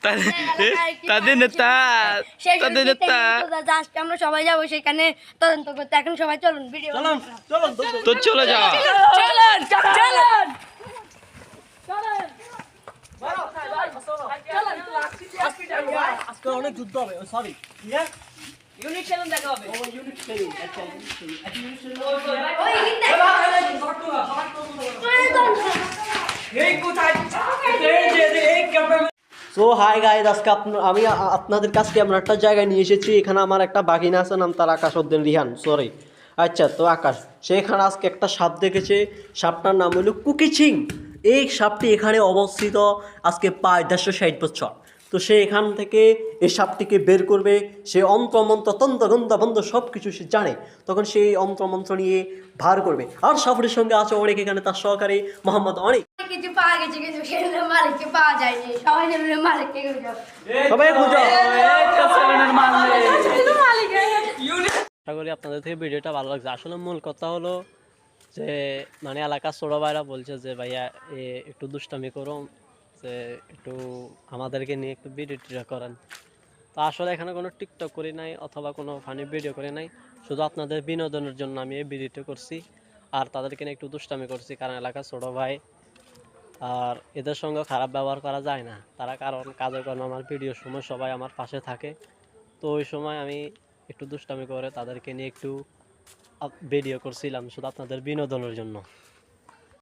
তাদের নেতা তাদের নেতা আজকে আমরা সবাই যাবো সেখানে তদন্ত করতে। এখন সবাই চলুন ভিডিও তো চলে যাও। আজকে অনেক যুদ্ধ হবে সরি ইউনিট 7 দেখা হবে ইউনিট সেলিং আচ্ছা ইউনিট সেলিং এই কোথায় এই যে এই ক্যাম্পে সো হাই গাইজ আজকে আমি আপনাদের কাছে আমরা একটা জায়গায় নিয়ে এসেছি। এখানে আমার একটা বাগিনা আছে, নাম তার আকাশ উদ্দিন রিহান, সরি। আচ্ছা, তো আকাশ সেখানে আজকে একটা সাপ দেখেছে। সাপটার নাম হলো কুকিচিং। এই সাপটি এখানে অবস্থিত আজকে প্রায় 160 বছর। তো সে এখান থেকে এই সাপটিকে বের করবে। সে অন্ত্রমন্ত্র তন্ত্র গন্ধ বন্ধ সব কিছু সে জানে। তখন সেই অন্ত্রমন্ত্র নিয়ে ভার করবে। আর সাপটির সঙ্গে আছে অনেক, এখানে তার সহকারী মোহাম্মদ অনেক। কিছু পাওয়া গেছে কিন্তু সেখানে মালিককে পাওয়া যায়নি। সবাই যেন মালিককে খুঁজো। সবাই খুঁজো। আশা করি আপনাদের থেকে ভিডিওটা ভালো লাগছে। আসলে মূল কথা হলো যে মানে এলাকার ছোটো ভাইরা বলছে যে ভাইয়া একটু দুষ্টামি করো, যে একটু আমাদেরকে নিয়ে একটু ভিডিও টিডিও করেন। তো আসলে এখানে কোনো টিকটক করি নাই অথবা কোনো ফানি ভিডিও করি নাই, শুধু আপনাদের বিনোদনের জন্য আমি এই ভিডিওটা করছি। আর তাদেরকে নিয়ে একটু দুষ্টামি করছি, কারণ এলাকার ছোটো ভাই আর এদের সঙ্গে খারাপ ব্যবহার করা যায় না। তারা কারণ কাজের কর্মে আমার ভিডিওর সময় সবাই আমার পাশে থাকে। তো ওই সময় আমি একটু দুষ্টামি করে তাদেরকে নিয়ে একটু ভিডিও করছিলাম শুধু আপনাদের বিনোদনের জন্য।